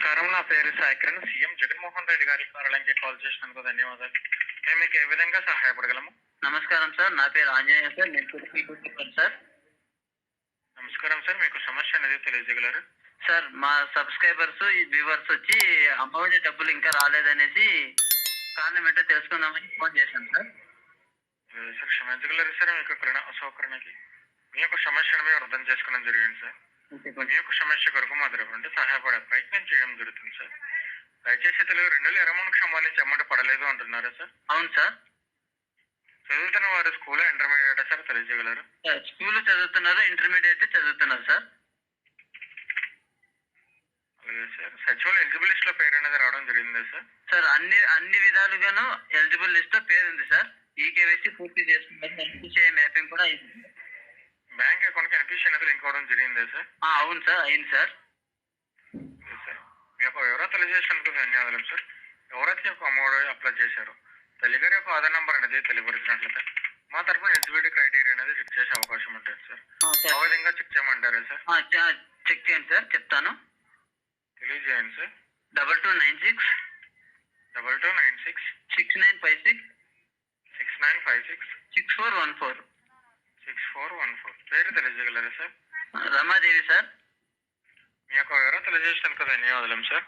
నమస్కారం. నా పేరు సాయికిరణ్. సీఎం జగన్మోహన్ రెడ్డి గారి కార్యాలయానికి కాల్ చేసినందుకు ధన్యవాదాలు. మేము మీకు ఏ విధంగా సహాయపడగలము? నమస్కారం సార్, నా పేరు ఆంజనేయ సార్. నేను తిరుపతి సార్. నమస్కారం సార్, మీకు సమస్య అనేది తెలియజేయగలరు? సార్, మా సబ్స్క్రైబర్స్ వ్యూవర్స్ వచ్చి అమ్మఒడి డబ్బులు ఇంకా రాలేదనేసి కారణం ఏంటో తెలుసుకుందామని ఫోన్ చేశాను సార్. సార్ క్షమించగలరు సార్, మీ యొక్క అసౌకర్యానికి మీ యొక్క సమస్యను మేము అర్థం చేసుకోవడం జరిగింది సార్. మీ యొక్క సమస్య కొరకు మా తరఫు సహాయపడే ప్రయత్నం చేయడం జరుగుతుంది సార్. దయచేసి తెలుగు 2023కి సంబంధించి అమౌంట్ పడలేదు అంటున్నారా సార్? అవును సార్. చదువుతున్న వారు స్కూల్ ఇంటర్మీడియట్ సార్ తెలియజేయగలరు? స్కూల్ చదువుతున్నారు, ఇంటర్మీడియట్ చదువుతున్నారు సార్. అలాగే సార్, సచివాలయ ఎలిజిబుల్ లిస్ట్ లో పేరు అనేది రావడం జరిగిందా సార్? సార్, అన్ని విధాలుగాను ఎలిజిబుల్ లిస్ట్ లో పేరు ఉంది సార్. ఈకేవైసీ పూర్తి చేసుకున్నారు, ఎన్పిసిఐ మ్యాపింగ్ కూడా అయింది. బ్యాంక్ అకౌంట్ కి ఎన్పిసి అనేది లింక్ అవడం జరిగిందా సార్? అవును సార్, అయింది సార్. సార్, మీ యొక్క వివరాలు తెలియజేసినందుకు ధన్యవాదాలు సార్. ఎవరైతే యొక్క అమౌంట్ అప్లై చేశారో తల్లి గారి యొక్క ఆధార్ నంబర్ అనేది తెలియపరిచినట్లయితే మా తరఫున ఎలిజిబిలిటీ క్రైటీరియా అనేది చెక్ చేసే అవకాశం ఉంటుంది సార్. ఆ విధంగా చెక్ చేయమంటారా సార్? చెక్ చేయండి సార్, చెప్తాను. తెలియజేయండి సార్. 2296 2296 6956 6956 6414. 6414 పేరు తెలియజేయగలరా సార్? రమాదేవి సార్. మీ యొక్క వివరాలు తెలియజేసినందుకు ధన్యవాదాలు సార్.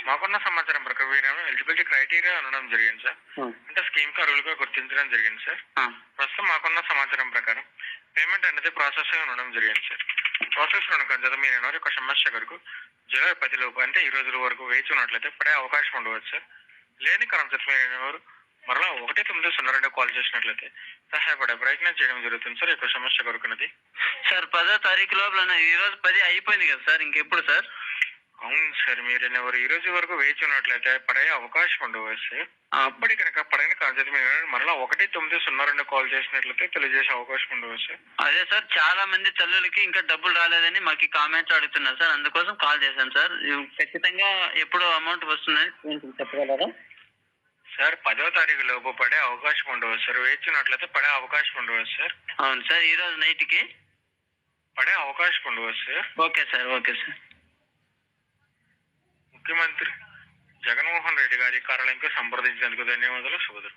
మాకున్న సమాచారం ప్రకారం ఎలిజిబిలిటీ క్రైటీరియా అనడం జరిగింది సార్. అంటే స్కీమ్ కి అర్హులుగా గుర్తించడం జరిగింది సార్. ప్రస్తుతం మాకున్న సమాచారం ప్రకారం పేమెంట్ అనేది ప్రాసెస్ ఉండడం జరిగింది సార్. ప్రాసెస్ ఉండడం మీరు ఎవరి యొక్క సమస్య కొరకు జూలై 10 లోపు అంటే ఈ రోజుల వరకు వేచి ఉన్నట్లయితే పడే అవకాశం ఉండవచ్చు సార్. లేని కారణం చేత మీరు మరలా 1902 కాల్ చేసినట్లయితే సహాయపడే ప్రయత్నం చేయడం జరుగుతుంది సార్. యొక్క సమస్య కొరకున్నది సార్ 10వ తారీఖు లోపల, ఈ రోజు 10 అయిపోయింది కదా సార్, ఇంకెప్పుడు సార్? అవును సార్, మీరు ఎవరు ఈ రోజు వరకు వేచి ఉన్నట్లయితే పడే అవకాశం ఉండవచ్చు సార్. అప్పటి కనుక పడని కారణం మీరు మరలా 1902 కాల్ చేసినట్లయితే తెలియజేసే అవకాశం ఉండవచ్చు సార్. అదే సార్, చాలా మంది తల్లులకి ఇంకా డబ్బులు రాలేదని మాకు కామెంట్స్ అడుగుతున్నారు సార్, అందుకోసం కాల్ చేశాను సార్. ఖచ్చితంగా ఎప్పుడు అమౌంట్ వస్తుందని చెప్పగలరా సార్? 10వ తారీఖు లోపు పడే అవకాశం ఉండవచ్చు సార్. వేచినట్లయితే పడే అవకాశం ఉండవచ్చు సార్. అవును సార్, ఈ రోజు నైట్కి పడే అవకాశం ఉండవచ్చు sir. Okay sir, okay sir. ముఖ్యమంత్రి జగన్మోహన్ రెడ్డి గారి కార్యాలయంకి సంప్రదించినందుకు ధన్యవాదాలు. శుభదినం.